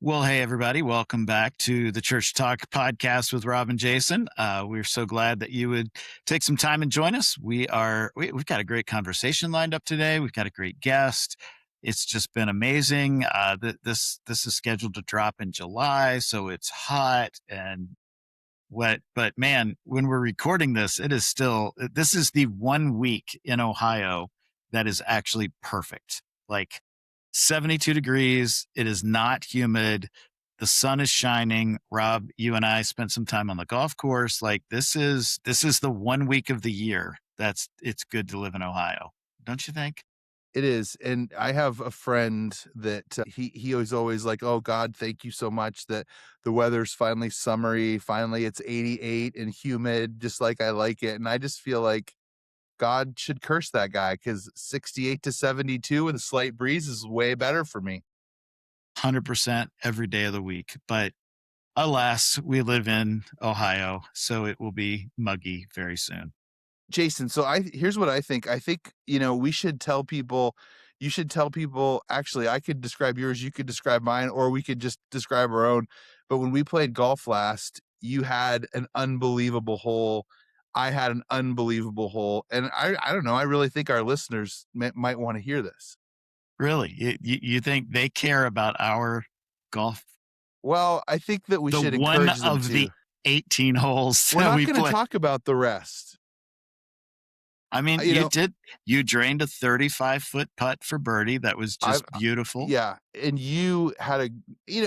Well, hey, everybody. Welcome back to the Church Talk podcast with Rob and Jason. We're so glad that you would take some time and join us. We've got a great conversation lined up today. We've got a great guest. It's just been amazing. This is scheduled to drop in July, so it's hot and wet. But man, when we're recording this, this is the 1 week in Ohio that is actually perfect. Like 72 degrees. It is not humid. The sun is shining. Rob, you and I spent some time on the golf course. Like this is the 1 week of the year it's good to live in Ohio. Don't you think? It is, and I have a friend that he was always like, "Oh God, thank you so much that the weather's finally summery. Finally, it's 88 and humid, just like I like it." And I just feel like God should curse that guy because 68 to 72 with a slight breeze is way better for me. 100% every day of the week. But alas, we live in Ohio, so it will be muggy very soon. Jason, so I here's what I think. I think, we should tell people, you should tell people, actually, I could describe yours, you could describe mine, or we could just describe our own. But when we played golf last, you had an unbelievable hole. I had an unbelievable hole. And I don't know. I really think our listeners might want to hear this. Really? You think they care about our golf? Well, I think that we The should one encourage them of the to. 18 holes We're that not we going to play. talk about the rest. I mean, you drained a 35-foot putt for birdie. That was just beautiful. Yeah, and you had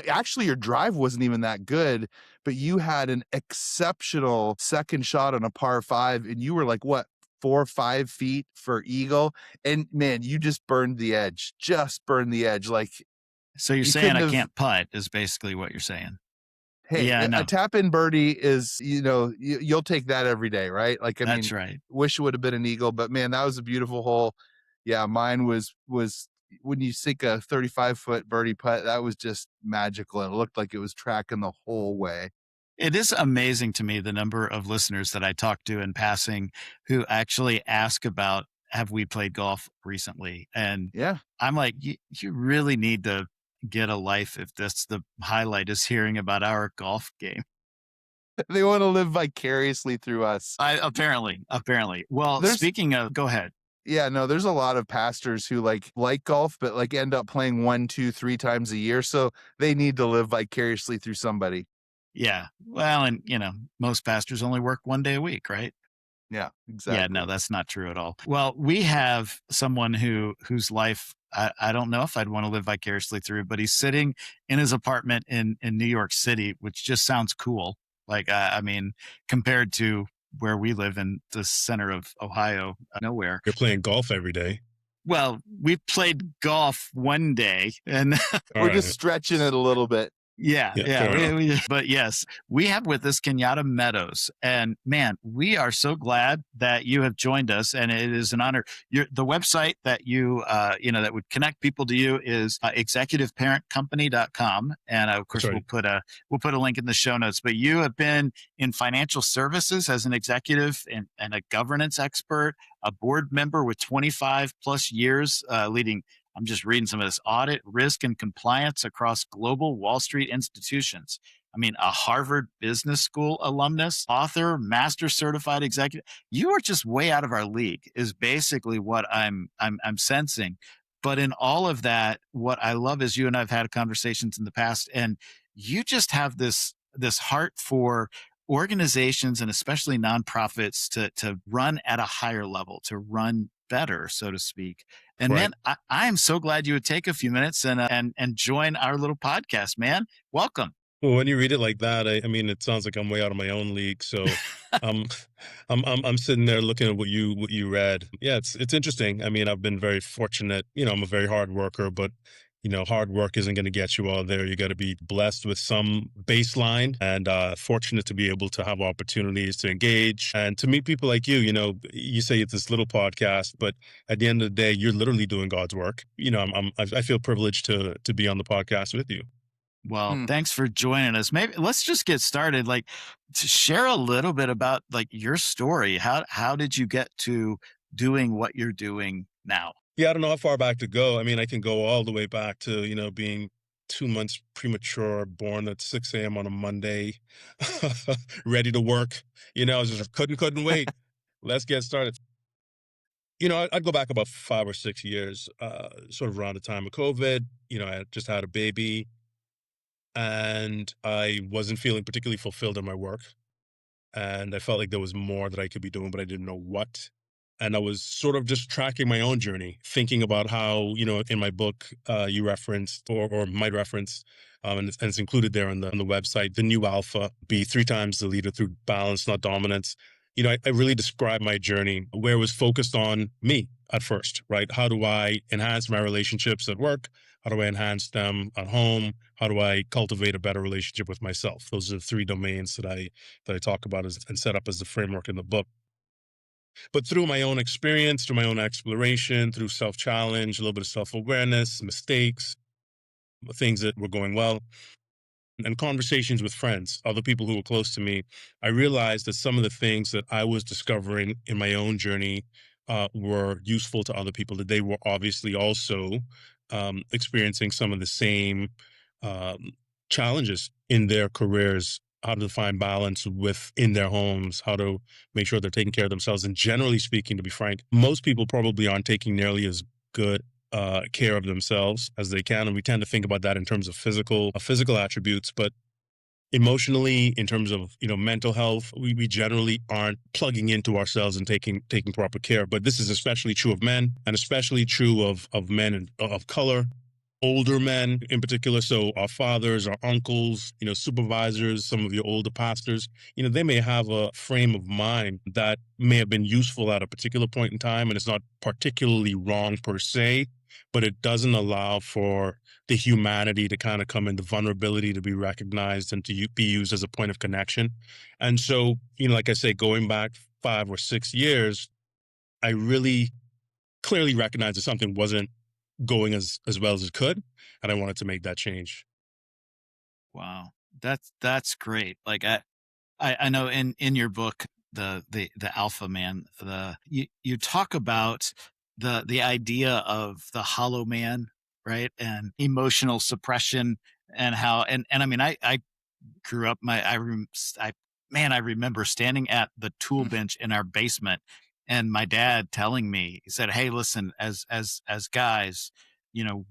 actually your drive wasn't even that good, but you had an exceptional second shot on a par 5, and you were like, what, 4 or 5 feet for eagle? And man, you just burned the edge, like So you're you saying couldn't I have. can't putt is basically what you're saying. Hey, Yeah, I a know. tap-in birdie is, you'll take that every day, right? Like, I That's mean, right. wish it would have been an eagle, but man, that was a beautiful hole. Yeah, mine was when you sink a 35-foot birdie putt, that was just magical. And it looked like it was tracking the whole way. It is amazing to me the number of listeners that I talk to in passing who actually ask about, have we played golf recently? And Yeah. I'm like, you really need to get a life if this the highlight is hearing about our golf game. They want to live vicariously through us. Apparently. Well, There's speaking of, go ahead. Yeah, no, there's a lot of pastors who like golf, but like end up playing 1, 2, 3 times a year. So they need to live vicariously through somebody. Yeah. Well, and most pastors only work 1 day a week, right? Yeah, Yeah, no, exactly. that's not true at all. Well, we have someone whose life I don't know if I'd want to live vicariously through, but he's sitting in his apartment in New York City, which just sounds cool. Like, I mean, compared to where we live in the center of Ohio, nowhere. You're playing golf every day. Well, we played golf 1 day, and All We're right. just stretching it a little bit. yeah, Yeah, yeah. fair enough. But yes, we have with us Kenyada Meadows. And man, we are so glad that you have joined us. And it is an honor. The website that that would connect people to you is executiveparentcompany.com. And of course, That's right. we'll put a link in the show notes. But you have been in financial services as an executive and a governance expert, a board member with 25 plus years leading. I'm just reading some of this: audit, risk, and compliance across global Wall Street institutions. I mean, a Harvard Business School alumnus, author, master certified executive. You are just way out of our league, is basically what I'm sensing. But in all of that, what I love is you and I've had conversations in the past, and you just have this heart for organizations and especially nonprofits to run at a higher level, to run better, so to speak. And Right. man, I am so glad you would take a few minutes and join our little podcast, man. Welcome. Well, when you read it like that, I mean, it sounds like I'm way out of my own league. So, um, I'm sitting there looking at what you read. Yeah, it's interesting. I mean, I've been very fortunate. I'm a very hard worker, but hard work isn't going to get you all there. You got to be blessed with some baseline and fortunate to be able to have opportunities to engage and to meet people like you. You say it's this little podcast, but at the end of the day, you're literally doing God's work. I feel privileged to be on the podcast with you. Well, thanks for joining us. Maybe let's just get started. Like, to share a little bit about like your story. How did you get to doing what you're doing now? Yeah, I don't know how far back to go. I mean, I can go all the way back to, being 2 months premature, born at 6 a.m. on a Monday, ready to work. I was just couldn't wait. Let's get started. I'd go back about 5 or 6 years, sort of around the time of COVID. I had just had a baby, and I wasn't feeling particularly fulfilled in my work. And I felt like there was more that I could be doing, but I didn't know what. And I was sort of just tracking my own journey, thinking about how, in my book, you referenced or might reference, and it's included there on the website, the new alpha, be 3 times the leader through balance, not dominance. I really described my journey where it was focused on me at first, right? How do I enhance my relationships at work? How do I enhance them at home? How do I cultivate a better relationship with myself? Those are the 3 domains that I talk about and set up as the framework in the book. But through my own experience, through my own exploration, through self-challenge, a little bit of self-awareness, mistakes, things that were going well, and conversations with friends, other people who were close to me, I realized that some of the things that I was discovering in my own journey were useful to other people, that they were obviously also experiencing some of the same um, challenges in their careers, how to find balance within their homes, how to make sure they're taking care of themselves. And generally speaking, to be frank, most people probably aren't taking nearly as good care of themselves as they can. And we tend to think about that in terms of physical attributes, but emotionally, in terms of mental health, we generally aren't plugging into ourselves and taking proper care. But this is especially true of men, and especially true of men of color, older men in particular. So our fathers, our uncles, supervisors, some of your older pastors, they may have a frame of mind that may have been useful at a particular point in time, and it's not particularly wrong per se, but it doesn't allow for the humanity to kind of come in, the vulnerability to be recognized and to be used as a point of connection. And so, like I say, going back 5 or 6 years, I really clearly recognized that something wasn't going as well as it could, and I wanted to make that change. Wow. That's great. Like I know in your book, the alpha man, you talk about the idea of the hollow man, right? And emotional suppression, and how and I mean I grew up I man, I remember standing at the tool Mm, bench in our basement, and my dad telling me, he said, "Hey, listen, as guys,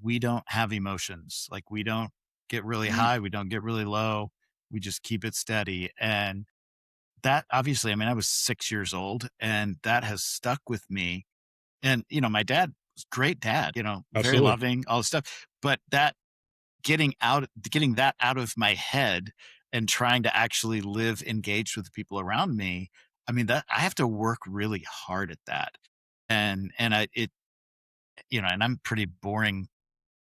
we don't have emotions. Like, we don't get really mm, high, we don't get really low, we just keep it steady." And that, obviously, I mean, I was 6 years old, and that has stuck with me. And my dad was a great dad, very Absolutely. loving, all this stuff. But getting that out of my head and trying to actually live engaged with the people around me, I mean, that I have to work really hard at that. And and I'm pretty boring,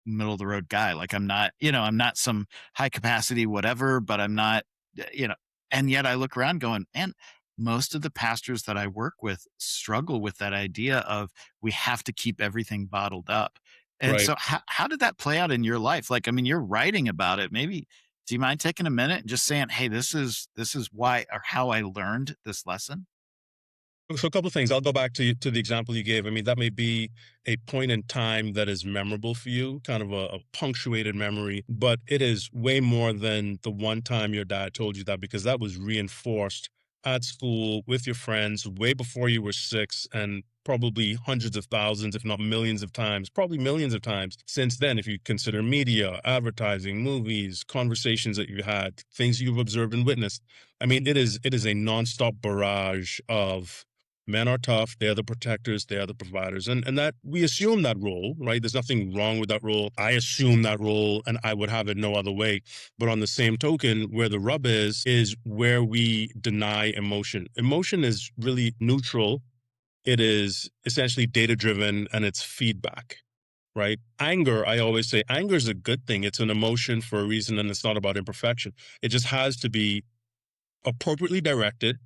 middle of the road guy. Like, I'm not some high capacity whatever, but I'm not, you know, and yet I look around going, man, most of the pastors that I work with struggle with that idea of, we have to keep everything bottled up. And Right. so how did that play out in your life? Like, I mean, you're writing about it. Maybe, do you mind taking a minute and just saying, hey, this is why or how I learned this lesson? So a couple of things. I'll go back to the example you gave. I mean, that may be a point in time that is memorable for you, kind of a punctuated memory, but it is way more than the one time your dad told you that, because that was reinforced at school with your friends way before you were 6, and probably hundreds of thousands, if not millions of times, probably millions of times since then, if you consider media, advertising, movies, conversations that you had, things you've observed and witnessed. I mean, it is a nonstop barrage of men are tough, they're the protectors, they're the providers, and that we assume that role, right? There's nothing wrong with that role. I assume that role, and I would have it no other way. But on the same token, where the rub is where we deny emotion. Emotion is really neutral. It is essentially data driven, and it's feedback, right? Anger, I always say anger is a good thing. It's an emotion for a reason, and it's not about imperfection. It just has to be appropriately directed,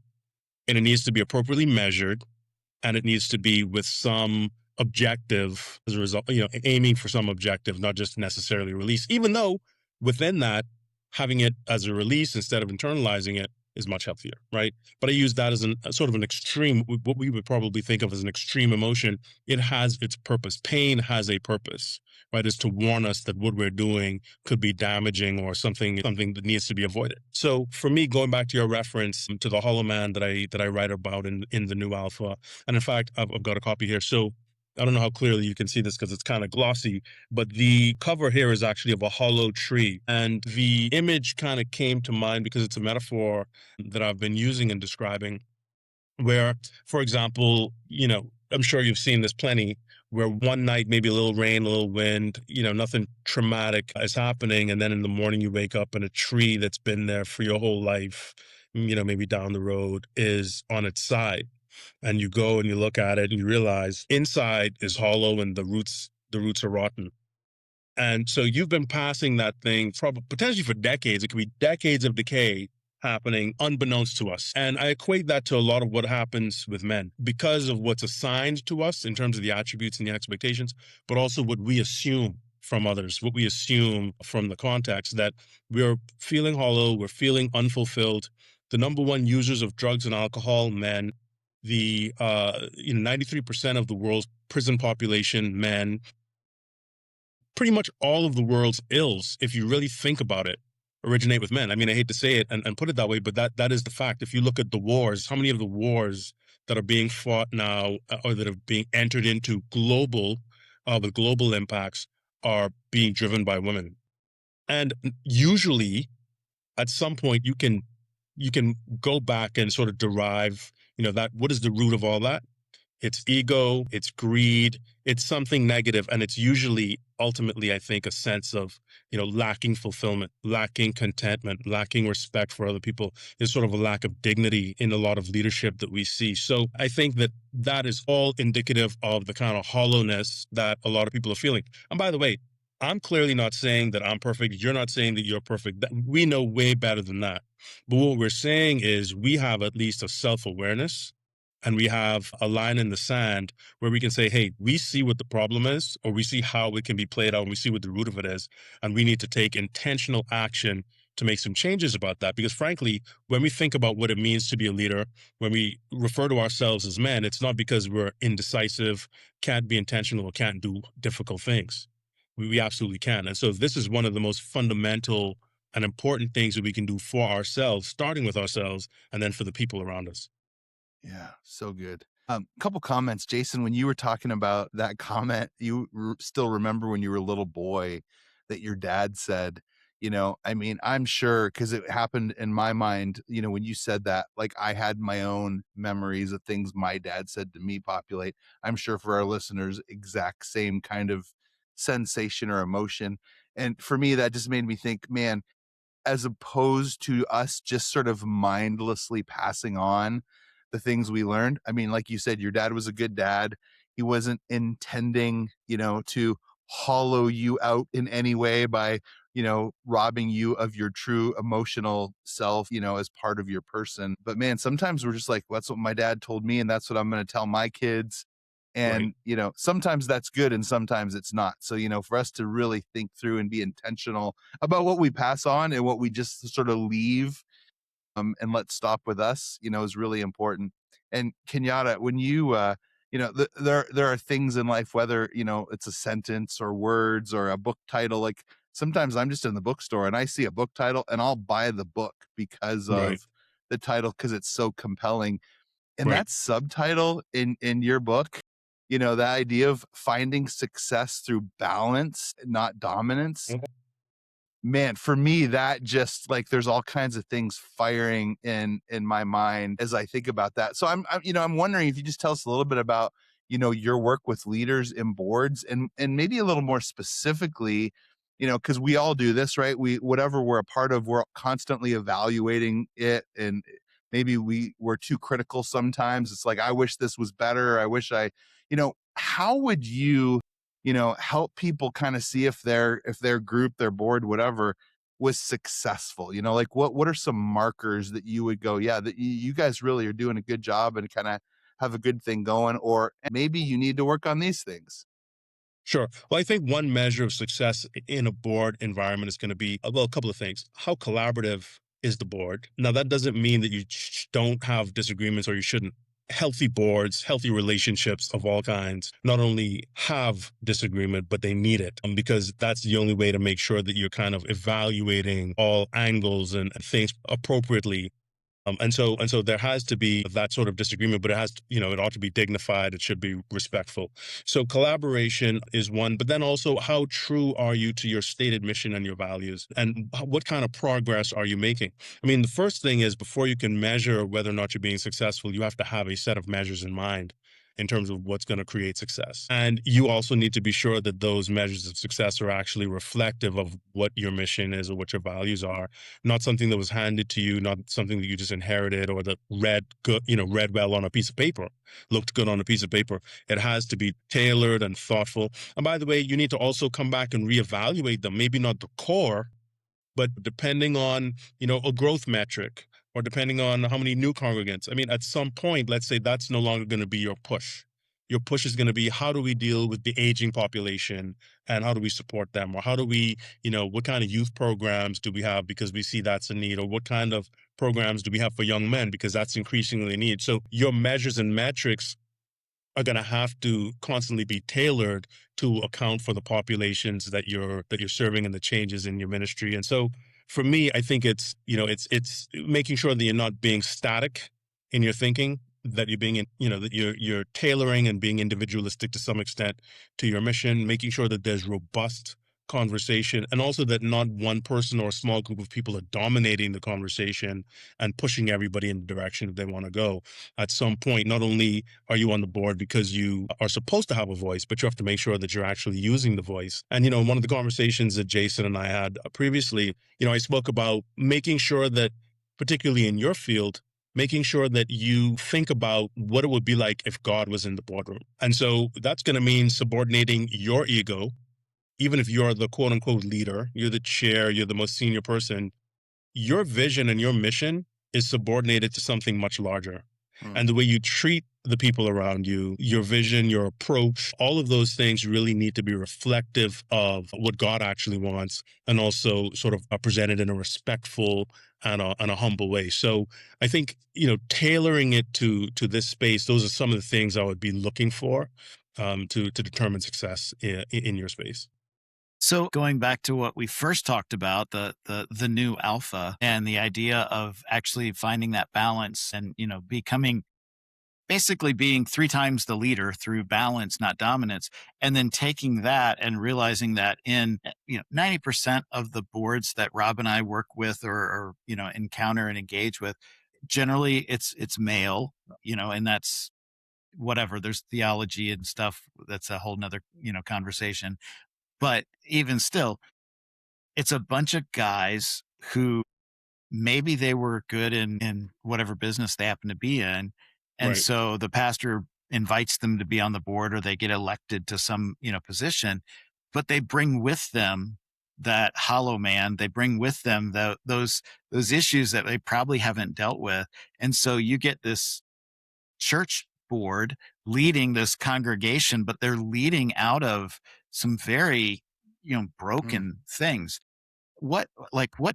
and it needs to be appropriately measured, and it needs to be with some objective as a result, aiming for some objective, not just necessarily release, even though within that, having it as a release instead of internalizing it is much healthier, right? But I use that as a sort of an extreme, what we would probably think of as an extreme emotion. It has its purpose. Pain has a purpose, right? Is to warn us that what we're doing could be damaging or something that needs to be avoided. So for me, going back to your reference to the Hollow Man that I write about in the new alpha, and in fact, I've got a copy here. So I don't know how clearly you can see this because it's kind of glossy, but the cover here is actually of a hollow tree. And the image kind of came to mind because it's a metaphor that I've been using and describing, where, for example, I'm sure you've seen this plenty, where one night, maybe a little rain, a little wind, nothing traumatic is happening. And then in the morning, you wake up and a tree that's been there for your whole life, maybe down the road, is on its side. And you go and you look at it and you realize inside is hollow and the roots are rotten. And so you've been passing that thing probably potentially for decades. It could be decades of decay happening unbeknownst to us. And I equate that to a lot of what happens with men because of what's assigned to us in terms of the attributes and the expectations, but also what we assume from others, what we assume from the context that we're feeling hollow, we're feeling unfulfilled. The number one users of drugs and alcohol, men. The 93% of the world's prison population, men. Pretty much all of the world's ills, if you really think about it, originate with men. I mean, I hate to say it and put it that way, but that is the fact. If you look at the wars, how many of the wars that are being fought now or that are being entered into with global impacts are being driven by women? And usually at some point you can go back and sort of derive, that what is the root of all that? It's ego, it's greed, it's something negative, and it's usually ultimately, I think, a sense of, lacking fulfillment, lacking contentment, lacking respect for other people. There's sort of a lack of dignity in a lot of leadership that we see. So I think that that is all indicative of the kind of hollowness that a lot of people are feeling. And by the way, I'm clearly not saying that I'm perfect. You're not saying that you're perfect. We know way better than that. But what we're saying is we have at least a self-awareness and we have a line in the sand where we can say, hey, we see what the problem is, or we see how it can be played out, and we see what the root of it is, and we need to take intentional action to make some changes about that. Because frankly, when we think about what it means to be a leader, when we refer to ourselves as men, it's not because we're indecisive, can't be intentional, or can't do difficult things. We absolutely can. And so this is one of the most fundamental and important things that we can do for ourselves, starting with ourselves, and then for the people around us. Yeah, so good. Couple comments, Jason. When you were talking about that comment, you still remember when you were a little boy that your dad said, I mean, I'm sure because it happened in my mind, when you said that, like I had my own memories of things my dad said to me populate. I'm sure for our listeners, exact same kind of sensation or emotion. And for me, that just made me think, man, as opposed to us just sort of mindlessly passing on the things we learned. I mean, like you said, your dad was a good dad. He wasn't intending, to hollow you out in any way by, robbing you of your true emotional self, as part of your person. But man, sometimes we're just like, well, that's what my dad told me, and that's what I'm going to tell my kids. Right. And, sometimes that's good and sometimes it's not. So, for us to really think through and be intentional about what we pass on and what we just sort of leave and let stop with us, is really important. And Kenyatta, when you, there are things in life, whether, it's a sentence or words or a book title, like sometimes I'm just in the bookstore and I see a book title and I'll buy the book because Right. of the title, because it's so compelling. And Right. that subtitle in your book, the idea of finding success through balance, not dominance. Okay. Man, for me, that just like there's all kinds of things firing in my mind as I think about that. So I'm wondering if you just tell us a little bit about, your work with leaders in boards and maybe a little more specifically, because we all do this, right? Whatever we're a part of, we're constantly evaluating it, and maybe we're too critical sometimes. It's like, I wish this was better. I wish how would you help people kind of see if their group, their board, whatever was successful? Like what are some markers that you would go, yeah, that you guys really are doing a good job and kind of have a good thing going, or maybe you need to work on these things. Sure. Well, I think one measure of success in a board environment is going to be, well, a couple of things. How collaborative is the board. Now, that doesn't mean that you don't have disagreements or you shouldn't. Healthy boards, healthy relationships of all kinds, not only have disagreement, but they need it, because that's the only way to make sure that you're kind of evaluating all angles and things appropriately. And so there has to be that sort of disagreement, but it has to, it ought to be dignified. It should be respectful. So collaboration is one, but then also, how true are you to your stated mission and your values, and what kind of progress are you making? I mean, the first thing is, before you can measure whether or not you're being successful, you have to have a set of measures in mind in terms of what's going to create success. And you also need to be sure that those measures of success are actually reflective of what your mission is or what your values are, not something that was handed to you, not something that you just inherited or that read good, read well on a piece of paper, looked good on a piece of paper. It has to be tailored and thoughtful. And by the way, you need to also come back and reevaluate them. Maybe not the core, but depending on, a growth metric, or depending on how many new congregants. I mean, at some point, let's say that's no longer going to be your push. Your push is going to be, how do we deal with the aging population and how do we support them? Or how do we, what kind of youth programs do we have because we see that's a need? Or what kind of programs do we have for young men because that's increasingly a need? So your measures and metrics are going to have to constantly be tailored to account for the populations that you're serving and the changes in your ministry. And so for me, I think it's making sure that you're not being static in your thinking, that you're being that you're tailoring and being individualistic to some extent to your mission, making sure that there's robust conversation, and also that not one person or a small group of people are dominating the conversation and pushing everybody in the direction that they want to go. At some point, not only are you on the board because you are supposed to have a voice, but you have to make sure that you're actually using the voice. And, one of the conversations that Jason and I had previously, I spoke about making sure that, particularly in your field, making sure that you think about what it would be like if God was in the boardroom. And so that's going to mean subordinating your ego. Even if you're the quote unquote leader, you're the chair, you're the most senior person, your vision and your mission is subordinated to something much larger. Mm. And the way you treat the people around you, your vision, your approach, all of those things really need to be reflective of what God actually wants, and also sort of presented in a respectful and a humble way. So I think, tailoring it to this space, those are some of the things I would be looking for to determine success in your space. So going back to what we first talked about, the new alpha, and the idea of actually finding that balance and, becoming, basically being 3 times the leader through balance, not dominance, and then taking that and realizing that in, 90% of the boards that Rob and I work with, or encounter and engage with, generally it's male, and that's whatever. There's theology and stuff. That's a whole nother, conversation. But even still, it's a bunch of guys who maybe they were good in whatever business they happen to be in. And Right. so the pastor invites them to be on the board, or they get elected to some, position, but they bring with them that hollow man. They bring with them those issues that they probably haven't dealt with. And so you get this church board leading this congregation, but they're leading out of some very, Mm. broken things. What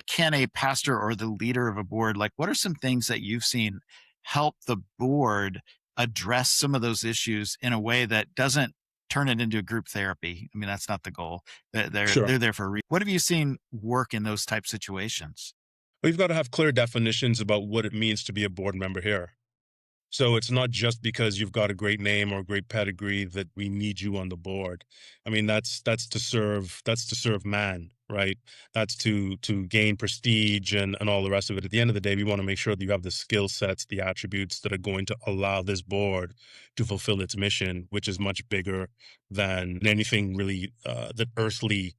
can a pastor or the leader of a board, like, what are some things that you've seen help the board address some of those issues in a way that doesn't turn it into a group therapy? I mean, that's not the goal. Sure. They're there for a reason. What have you seen work in those type situations? We've got to have clear definitions about what it means to be a board member here. So it's not just because you've got a great name or a great pedigree that we need you on the board. I mean, that's to serve man, right? That's to gain prestige and all the rest of it. At the end of the day, we want to make sure that you have the skill sets, the attributes that are going to allow this board to fulfill its mission, which is much bigger than anything really that earthly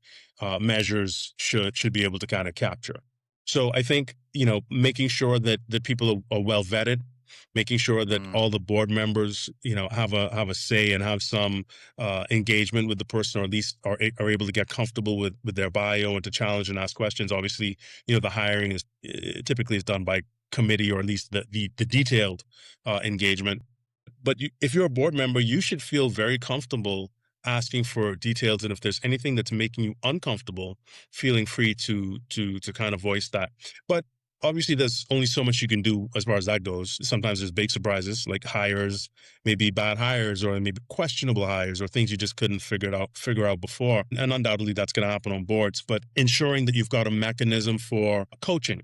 measures should be able to kind of capture. So I think, making sure that people are well vetted, making sure that Mm. all the board members, have a say and have some engagement with the person, or at least are able to get comfortable with their bio and to challenge and ask questions. Obviously, the hiring is typically is done by committee, or at least the detailed engagement. But if you're a board member, you should feel very comfortable asking for details, and if there's anything that's making you uncomfortable, feeling free to kind of voice that. But Obviously, there's only so much you can do as far as that goes. Sometimes there's big surprises, like hires, maybe bad hires, or maybe questionable hires, or things you just couldn't figure out before. And undoubtedly, that's going to happen on boards. But ensuring that you've got a mechanism for coaching,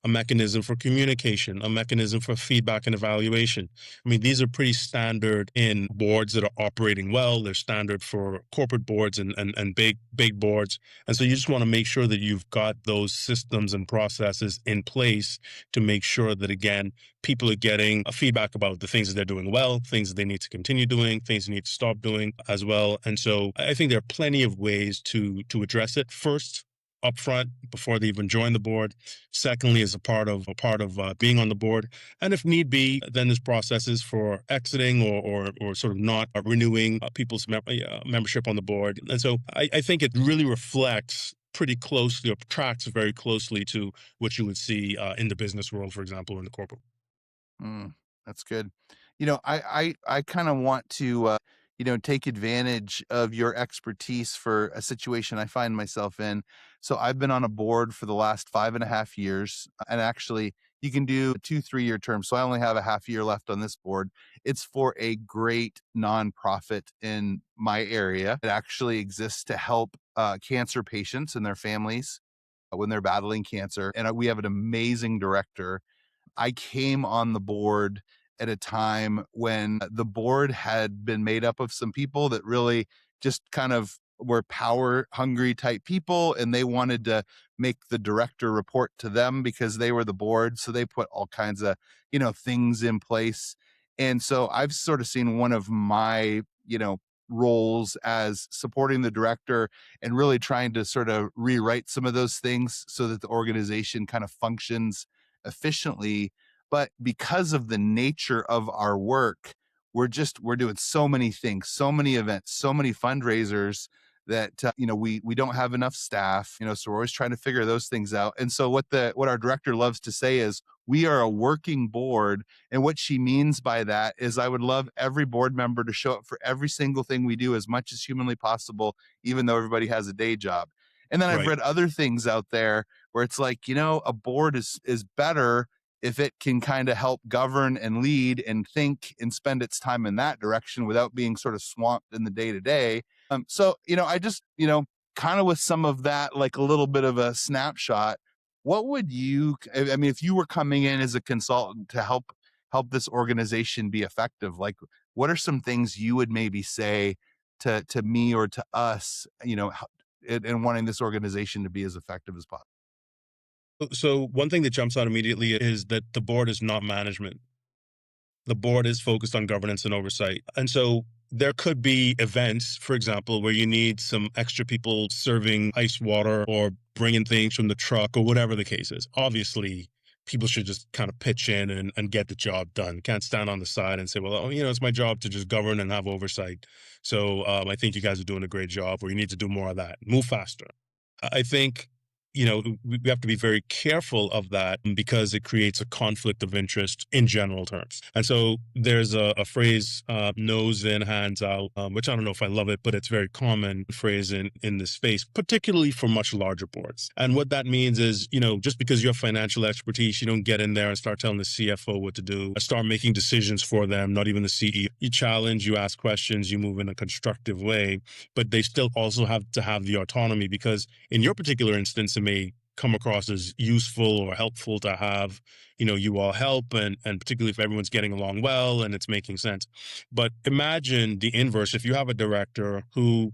a mechanism for communication, a mechanism for feedback and evaluation. I mean, these are pretty standard in boards that are operating well. They're standard for corporate boards and big boards. And so you just want to make sure that you've got those systems and processes in place to make sure that, again, people are getting a feedback about the things that they're doing well, things that they need to continue doing, things they need to stop doing as well. And so I think there are plenty of ways to address it. First, upfront before they even join the board. Secondly, as a part of being on the board, and if need be, then there's processes for exiting or sort of not renewing people's membership on the board. And so I think it really reflects pretty closely or tracks very closely to what you would see in the business world, for example, in the corporate. That's good. I kind of want to, take advantage of your expertise for a situation I find myself in. So I've been on a board for the last 5.5 years, and actually, you can do 2 3 year terms. So I only have a half year left on this board. It's for a great nonprofit in my area. It actually exists to help cancer patients and their families when they're battling cancer. And we have an amazing director. I came on the board at a time when the board had been made up of some people that really just kind of were power hungry type people, and they wanted to make the director report to them because they were the board. So they put all kinds of, things in place. And so I've sort of seen one of my, roles as supporting the director and really trying to sort of rewrite some of those things so that the organization kind of functions efficiently. But because of the nature of our work, we're doing so many things, so many events, so many fundraisers that we don't have enough staff, so we're always trying to figure those things out. And so what our director loves to say is we are a working board. And what she means by that is I would love every board member to show up for every single thing we do as much as humanly possible, even though everybody has a day job. And then I've Right. read other things out there where it's like, a board is better if it can kind of help govern and lead and think and spend its time in that direction without being sort of swamped in the day to day. So, I just, kind of with some of that, like a little bit of a snapshot, what would I mean, if you were coming in as a consultant to help this organization be effective, like what are some things you would maybe say to me or to us, in wanting this organization to be as effective as possible? So one thing that jumps out immediately is that the board is not management. The board is focused on governance and oversight. And so there could be events, for example, where you need some extra people serving ice water or bringing things from the truck or whatever the case is. Obviously, people should just kind of pitch in and get the job done. Can't stand on the side and say, well, it's my job to just govern and have oversight. So I think you guys are doing a great job, or you need to do more of that. Move faster. I think, we have to be very careful of that because it creates a conflict of interest in general terms. And so there's a phrase, nose in, hands out, which I don't know if I love it, but it's a very common phrase in this space, particularly for much larger boards. And what that means is, just because you have financial expertise, you don't get in there and start telling the CFO what to do, start making decisions for them, not even the CEO. You challenge, you ask questions, you move in a constructive way, but they still also have to have the autonomy because in your particular instance, it may come across as useful or helpful to have, you all help and particularly if everyone's getting along well and it's making sense. But imagine the inverse. If you have a director who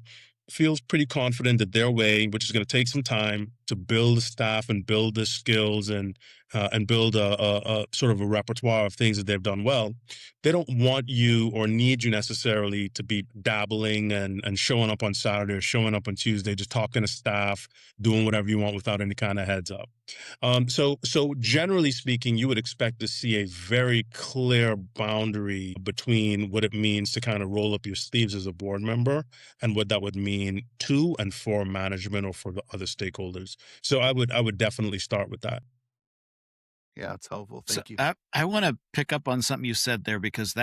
feels pretty confident that their way, which is going to take some time to build the staff and build the skills and build a sort of a repertoire of things that they've done well, they don't want you or need you necessarily to be dabbling and showing up on Saturday or showing up on Tuesday, just talking to staff, doing whatever you want without any kind of heads up. So generally speaking, you would expect to see a very clear boundary between what it means to kind of roll up your sleeves as a board member and what that would mean to and for management or for the other stakeholders. So I would definitely start with that. Yeah, it's helpful. So Thank you. I want to pick up on something you said there because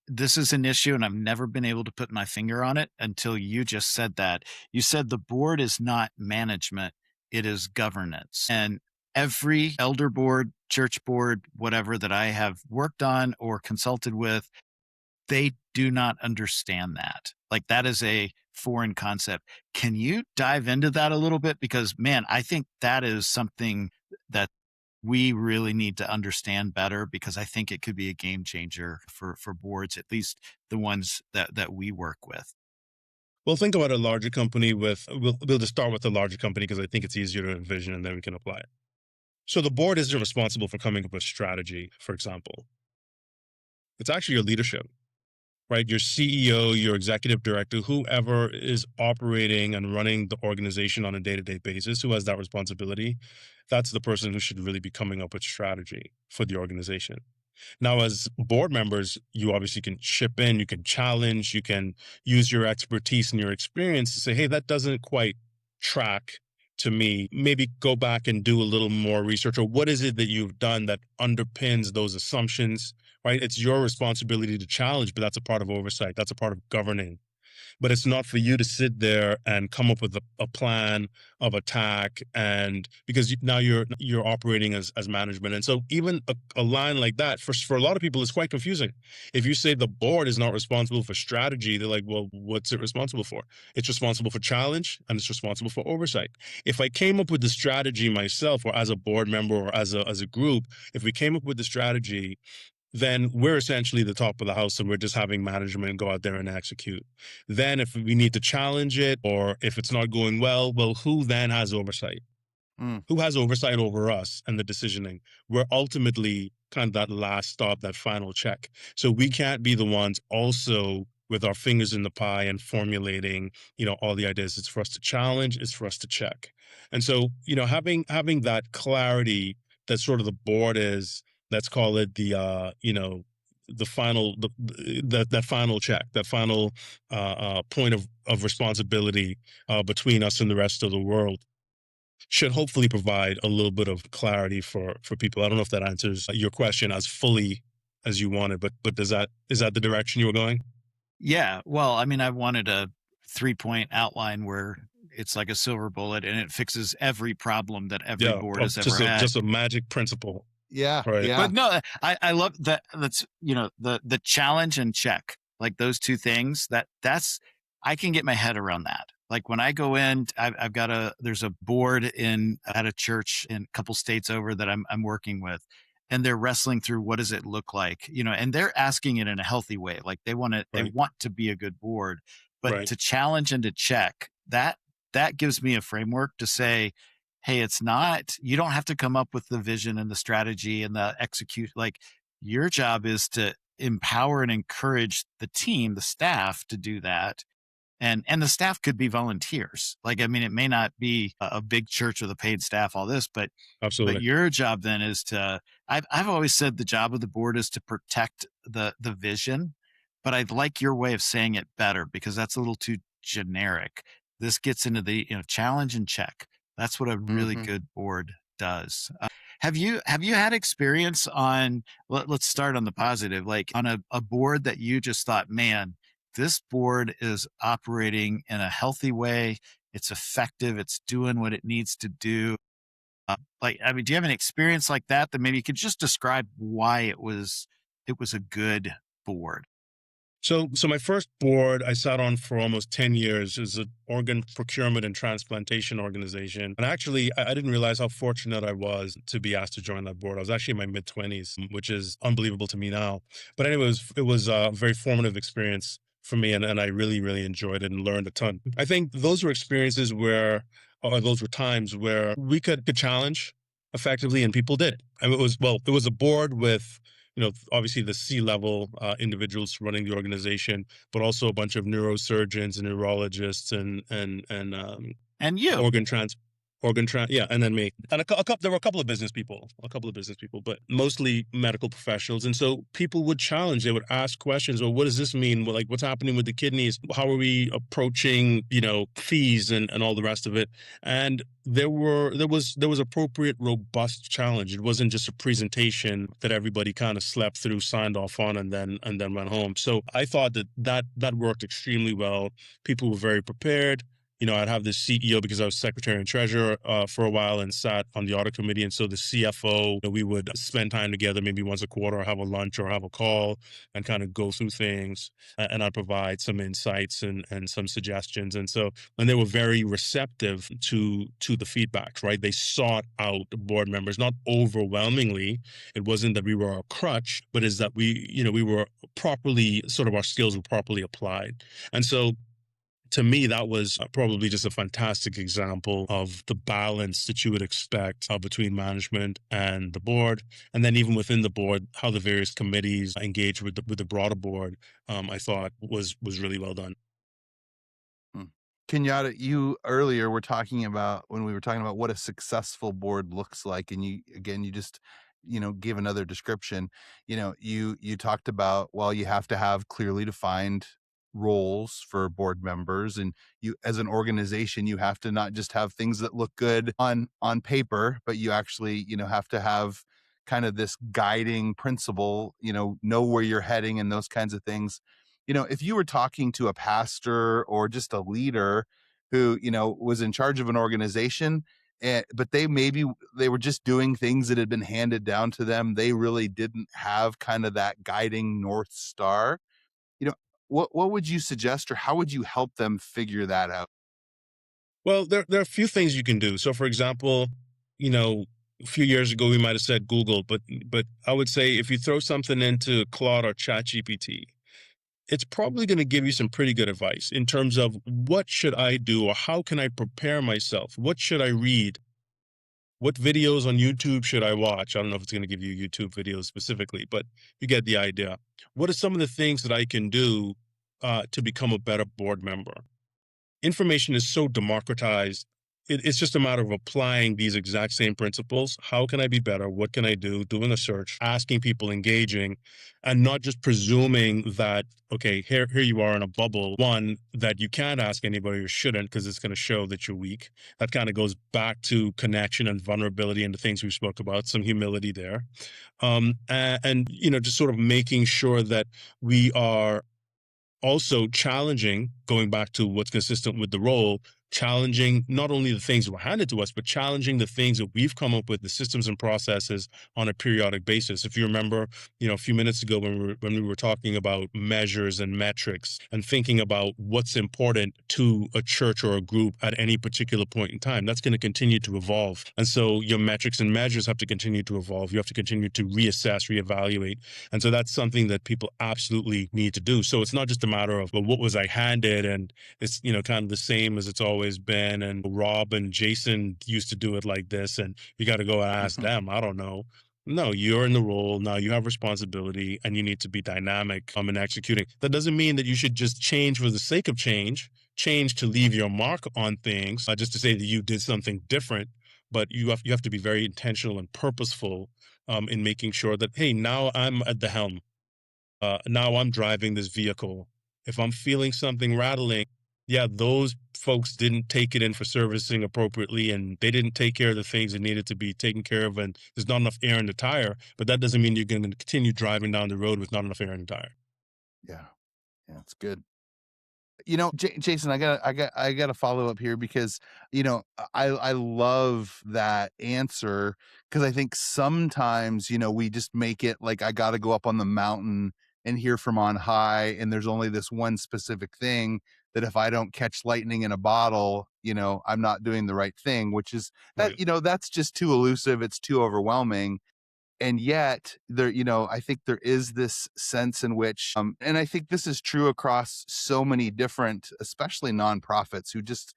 this is an issue and I've never been able to put my finger on it until you just said that. You said the board is not management, it is governance. And every elder board, church board, whatever that I have worked on or consulted with, they do not understand that. Like that is a foreign concept. Can you dive into that a little bit? Because man, I think that is something that we really need to understand better, because I think it could be a game changer for boards, at least the ones that we work with. Well, think about a larger company we'll just start with the larger company because I think it's easier to envision and then we can apply it. So the board isn't responsible for coming up with strategy, for example. It's actually your leadership, right? Your CEO, your executive director, whoever is operating and running the organization on a day-to-day basis, who has that responsibility, that's the person who should really be coming up with strategy for the organization. Now, as board members, you obviously can chip in, you can challenge, you can use your expertise and your experience to say, hey, that doesn't quite track to me. Maybe go back and do a little more research, or what is it that you've done that underpins those assumptions, right? It's your responsibility to challenge, but that's a part of oversight. That's a part of governing, but it's not for you to sit there and come up with a plan of attack, and because now you're operating as management. And so even a line like that for a lot of people is quite confusing. If you say the board is not responsible for strategy, they're like, well, what's it responsible for? It's responsible for challenge and it's responsible for oversight. If I came up with the strategy myself, or as a board member, or as a group, if we came up with the strategy, then we're essentially the top of the house and we're just having management go out there and execute. Then if we need to challenge it, or if it's not going well, who then has oversight? Mm. Who has oversight over us and the decisioning? We're ultimately kind of that last stop, that final check. So we can't be the ones also with our fingers in the pie and formulating, all the ideas. It's for us to challenge, it's for us to check. And so, having that clarity that sort of the board is, let's call it the final that final check, that final point of responsibility between us and the rest of the world, should hopefully provide a little bit of clarity for people. I don't know if that answers your question as fully as you wanted, but is that the direction you were going? Yeah. Well, I mean, I wanted a 3-point outline where it's like a silver bullet and it fixes every problem that every Yeah, board has ever just a had. magic principle, Yeah, right? yeah. But no, I love that. That's, the challenge and check, like those two things, that's, I can get my head around that. Like when I go in, I've got there's a board at a church in a couple states over that I'm working with, and they're wrestling through what does it look like, and they're asking it in a healthy way. Like they Right, want to be a good board, but right, to challenge and to check that gives me a framework to say, hey, it's not, you don't have to come up with the vision and the strategy and the execute. Like your job is to empower and encourage the team, the staff to do that. And the staff could be volunteers. Like, I mean, it may not be a big church with a paid staff, all this, but absolutely. your job then is to, I've always said the job of the board is to protect the vision, but I like your way of saying it better because that's a little too generic. This gets into the, challenge and check. That's what a really Hmm. good board does. Have you had experience on, let's start on the positive, like on a board that you just thought, man, this board is operating in a healthy way. It's effective. It's doing what it needs to do. Like, I mean, do you have an experience like that maybe you could just describe why it was a good board? So my first board I sat on for almost 10 years is an organ procurement and transplantation organization. And actually, I didn't realize how fortunate I was to be asked to join that board. I was actually in my mid-20s, which is unbelievable to me now. But anyway, it was a very formative experience for me, and I really, really enjoyed it and learned a ton. I think those were experiences or those were times where we could challenge effectively, and people did. And it was a board with, obviously the C-level individuals running the organization, but also a bunch of neurosurgeons and neurologists and And you. organ trans yeah, and then me and a couple. There were a couple of business people, but mostly medical professionals. And so people would challenge. They would ask questions. Well, what does this mean? Well, like, what's happening with the kidneys? How are we approaching, fees and all the rest of it? And there was appropriate, robust challenge. It wasn't just a presentation that everybody kind of slept through, signed off on, and then went home. So I thought that worked extremely well. People were very prepared. I'd have the CEO because I was secretary and treasurer for a while and sat on the audit committee. And so the CFO, we would spend time together, maybe once a quarter, or have a lunch or have a call and kind of go through things. And I'd provide some insights and some suggestions. And they were very receptive to the feedbacks, right? They sought out board members, not overwhelmingly. It wasn't that we were a crutch, but is that we were properly, sort of our skills were properly applied. And so to me, that was probably just a fantastic example of the balance that you would expect between management and the board. And then even within the board, how the various committees engage with the broader board, I thought was really well done. Hmm. Kenyatta, you earlier were talking about when we were talking about what a successful board looks like, and you just gave another description. You talked about, well, you have to have clearly defined roles for board members, and you as an organization you have to not just have things that look good on paper, but you actually have to have kind of this guiding principle, know where you're heading and those kinds of things. If you were talking to a pastor or just a leader who, was in charge of an organization, but they were just doing things that had been handed down to them, they really didn't have kind of that guiding North Star. You know, what would you suggest, or how would you help them figure that out? Well, there are a few things you can do. So, for example, a few years ago we might have said Google, but I would say if you throw something into Claude or ChatGPT, it's probably going to give you some pretty good advice in terms of what should I do or how can I prepare myself? What should I read? What videos on YouTube should I watch? I don't know if it's going to give you YouTube videos specifically, but you get the idea. What are some of the things that I can do to become a better board member? Information is so democratized. It's just a matter of applying these exact same principles. How can I be better? What can I do? Doing a search, asking people, engaging, and not just presuming that, okay, here you are in a bubble. One, that you can't ask anybody or shouldn't because it's going to show that you're weak. That kind of goes back to connection and vulnerability and the things we spoke about, some humility there. And just sort of making sure that we are also challenging, going back to what's consistent with the role, challenging not only the things that were handed to us, but challenging the things that we've come up with, the systems and processes on a periodic basis. If you remember, a few minutes ago when we were talking about measures and metrics and thinking about what's important to a church or a group at any particular point in time, that's going to continue to evolve. And so your metrics and measures have to continue to evolve. You have to continue to reassess, reevaluate. And so that's something that people absolutely need to do. So it's not just a matter of, well, what was I handed? And it's, kind of the same as it's always been. And Rob and Jason used to do it like this. And you got to go and ask them. I don't know. No, you're in the role. Now you have responsibility and you need to be dynamic in executing. That doesn't mean that you should just change for the sake of change to leave your mark on things, just to say that you did something different. But you have to be very intentional and purposeful in making sure that, hey, now I'm at the helm. Now I'm driving this vehicle. If I'm feeling something rattling, yeah, those folks didn't take it in for servicing appropriately and they didn't take care of the things that needed to be taken care of. And there's not enough air in the tire, but that doesn't mean you're going to continue driving down the road with not enough air in the tire. Yeah, yeah, it's good. Jason, I got to follow up here because I love that answer, because I think sometimes we just make it like I got to go up on the mountain and hear from on high, and there's only this one specific thing that if I don't catch lightning in a bottle, I'm not doing the right thing, which is that Right. that's just too elusive, it's too overwhelming. And yet there, I think there is this sense in which and I think this is true across so many different, especially nonprofits, who just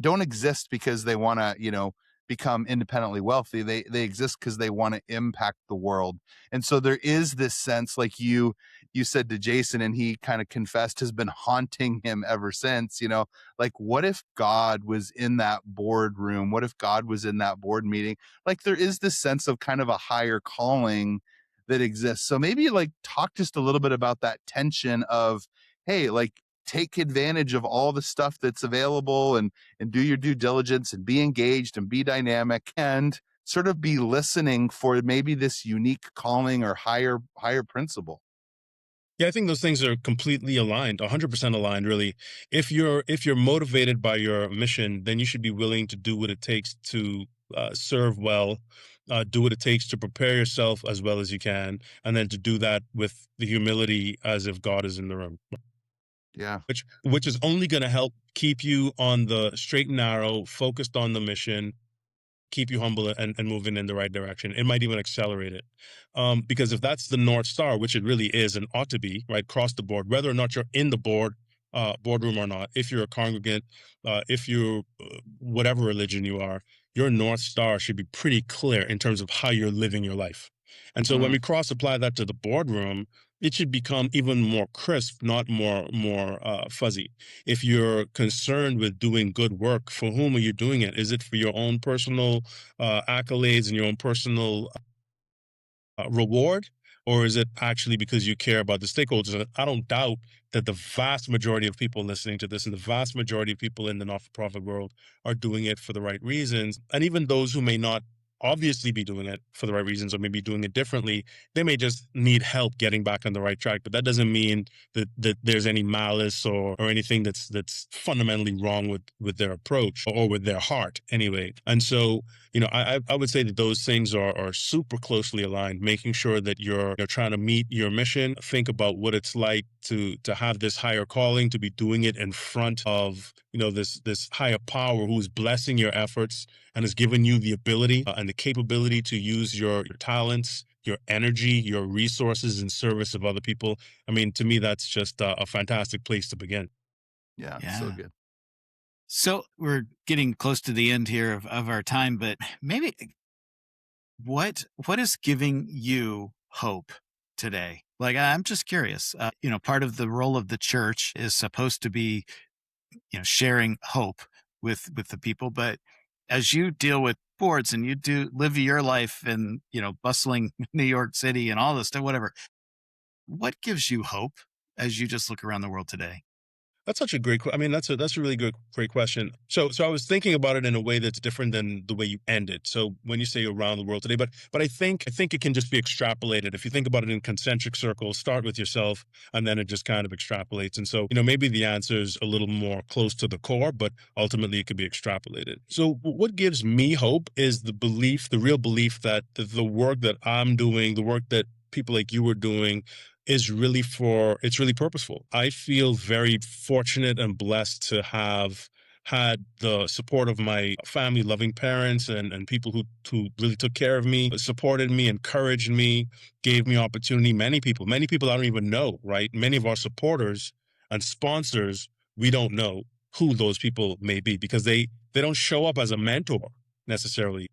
don't exist because they want to become independently wealthy. They exist because they want to impact the world. And so there is this sense, like you said to Jason, and he kind of confessed, has been haunting him ever since. Like, what if God was in that boardroom? What if God was in that board meeting? Like, there is this sense of kind of a higher calling that exists. So maybe like talk just a little bit about that tension of, hey, like, take advantage of all the stuff that's available, and do your due diligence and be engaged and be dynamic and sort of be listening for maybe this unique calling or higher principle. Yeah, I think those things are completely aligned, 100% aligned, really. If you're motivated by your mission, then you should be willing to do what it takes to serve well, do what it takes to prepare yourself as well as you can, and then to do that with the humility as if God is in the room, Yeah. which is only going to help keep you on the straight and narrow, focused on the mission, keep you humble and moving in the right direction. It might even accelerate it. Because if that's the North Star, which it really is and ought to be, right, across the board, whether or not you're in the boardroom or not, if you're a congregant, if you're whatever religion you are, your North Star should be pretty clear in terms of how you're living your life. And so when Mm. we cross apply that to the boardroom, it should become even more crisp, not more fuzzy. If you're concerned with doing good work, for whom are you doing it? Is it for your own personal accolades and your own personal reward, or is it actually because you care about the stakeholders? And I don't doubt that the vast majority of people listening to this and the vast majority of people in the not-for-profit world are doing it for the right reasons. And even those who may not obviously be doing it for the right reasons or maybe doing it differently, they may just need help getting back on the right track. But that doesn't mean that there's any malice or anything that's fundamentally wrong with their approach or with their heart anyway. And so I would say that those things are super closely aligned, making sure that you're trying to meet your mission, think about what it's like to have this higher calling, to be doing it in front of, this higher power who's blessing your efforts and has given you the ability and the capability to use your talents, your energy, your resources in service of other people. I mean, to me, that's just a fantastic place to begin. Yeah. So Yeah. good. So we're getting close to the end here of our time, but maybe what is giving you hope today? Like, I'm just curious. Part of the role of the church is supposed to be, sharing hope with the people. But as you deal with boards and you do live your life in, bustling New York City and all this stuff, whatever, what gives you hope as you just look around the world today? That's such a I mean, that's a really great question. So I was thinking about it in a way that's different than the way you ended. So when you say around the world today, but I think it can just be extrapolated. If you think about it in concentric circles, start with yourself, and then it just kind of extrapolates. And so maybe the answer is a little more close to the core, but ultimately it could be extrapolated. So what gives me hope is the real belief that the work that I'm doing, the work that people like you are doing it's really purposeful. I feel very fortunate and blessed to have had the support of my family, loving parents and people who really took care of me, supported me, encouraged me, gave me opportunity. Many people I don't even know, right? Many of our supporters and sponsors, we don't know who those people may be because they don't show up as a mentor necessarily,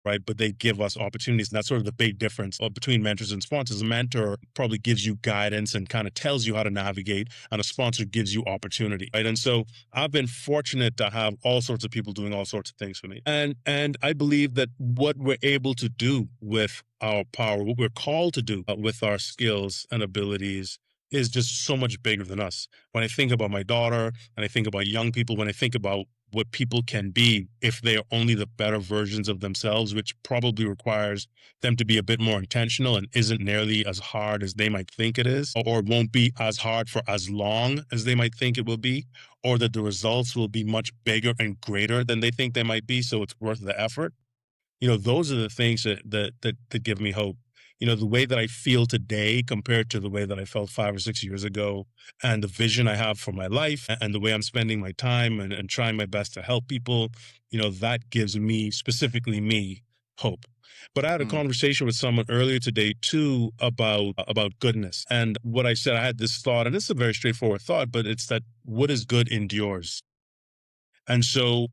right? But they give us opportunities. And that's sort of the big difference between mentors and sponsors. A mentor probably gives you guidance and kind of tells you how to navigate, and a sponsor gives you opportunity, right? And so I've been fortunate to have all sorts of people doing all sorts of things for me. And I believe that what we're able to do with our power, what we're called to do with our skills and abilities is just so much bigger than us. When I think about my daughter and I think about young people, when I think about what people can be if they are only the better versions of themselves, which probably requires them to be a bit more intentional and isn't nearly as hard as they might think it is, or won't be as hard for as long as they might think it will be, or that the results will be much bigger and greater than they think they might be. So it's worth the effort. Those are the things that give me hope. The way that I feel today compared to the way that I felt 5 or 6 years ago, and the vision I have for my life, and the way I'm spending my time and trying my best to help people, that gives me, specifically me, hope. But I had a Mm. conversation with someone earlier today too about goodness. And what I said, I had this thought, and it's a very straightforward thought, but it's that what is good endures. And so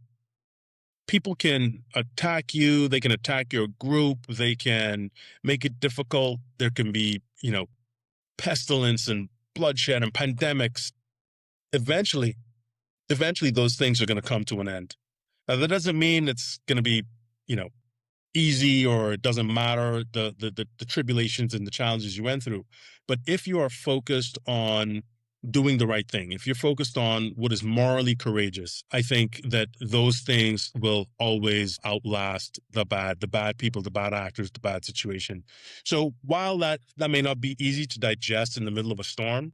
people can attack you, they can attack your group, they can make it difficult. There can be, pestilence and bloodshed and pandemics. Eventually, eventually those things are going to come to an end. Now that doesn't mean it's going to be, you know, easy or it doesn't matter the tribulations and the challenges you went through. But if you are focused on doing the right thing, if you're focused on what is morally courageous, I think that those things will always outlast the bad people, the bad actors, the bad situation. So while that may not be easy to digest in the middle of a storm,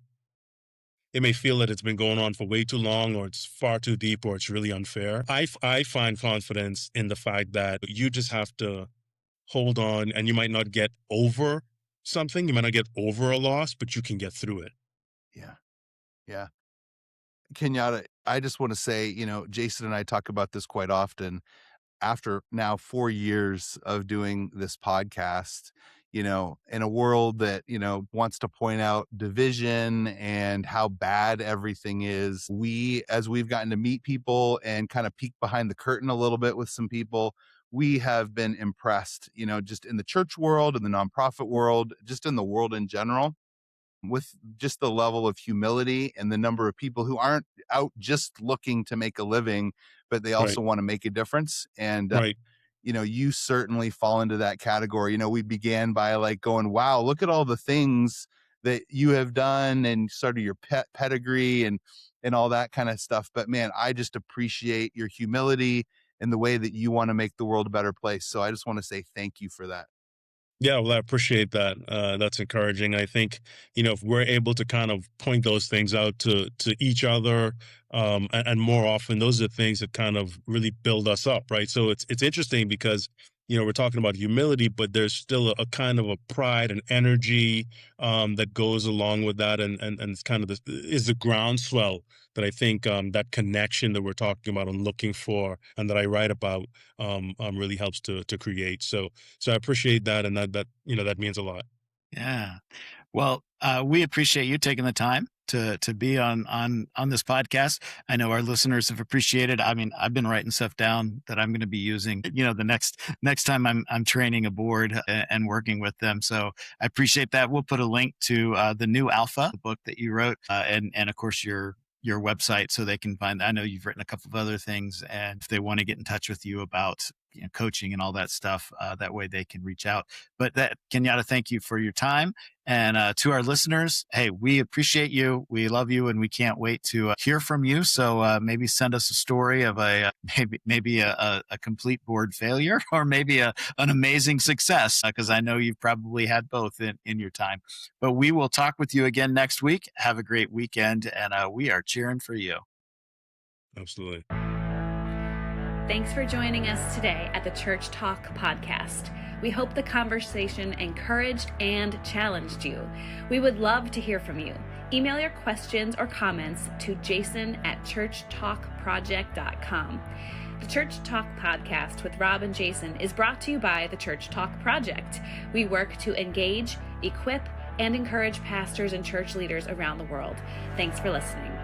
it may feel that it's been going on for way too long, or it's far too deep, or it's really unfair. I find confidence in the fact that you just have to hold on, and you might not get over something, you might not get over a loss, but you can get through it. Yeah. Yeah. Kenyatta, I just want to say, Jason and I talk about this quite often. After now 4 years of doing this podcast, in a world that, wants to point out division and how bad everything is, as we've gotten to meet people and kind of peek behind the curtain a little bit with some people, we have been impressed, just in the church world, in the nonprofit world, just in the world in general, with just the level of humility and the number of people who aren't out just looking to make a living, but they Right, also want to make a difference. And, right. you certainly fall into that category. We began by like going, wow, look at all the things that you have done and sort of your pedigree and all that kind of stuff. But man, I just appreciate your humility and the way that you want to make the world a better place. So I just want to say thank you for that. Yeah, well, I appreciate that. That's encouraging. I think, if we're able to kind of point those things out to each other, and more often, those are things that kind of really build us up, right? So it's interesting because we're talking about humility, but there's still a kind of a pride and energy that goes along with that, and it's kind of is the groundswell that I think that connection that we're talking about and looking for, and that I write about, really helps to create. So I appreciate that, and that means a lot. Yeah. Well, we appreciate you taking the time to be on this podcast. I know our listeners have appreciated. I mean, I've been writing stuff down that I'm going to be using, the next time I'm training a board and working with them. So I appreciate that. We'll put a link to the new Alpha, the book that you wrote, and of course your website, so they can find. I know you've written a couple of other things, and if they want to get in touch with you about coaching and all that stuff, that way they can reach out. But Kenyatta, thank you for your time. And to our listeners, hey, we appreciate you. We love you, and we can't wait to hear from you. So maybe send us a story of maybe a complete board failure, or maybe an amazing success, because I know you've probably had both in your time. But we will talk with you again next week. Have a great weekend, and we are cheering for you. Absolutely. Thanks for joining us today at the Church Talk podcast. We hope the conversation encouraged and challenged you. We would love to hear from you. Email your questions or comments to jason@churchtalkproject.com. The Church Talk podcast with Rob and Jason is brought to you by the Church Talk Project. We work to engage, equip, and encourage pastors and church leaders around the world. Thanks for listening.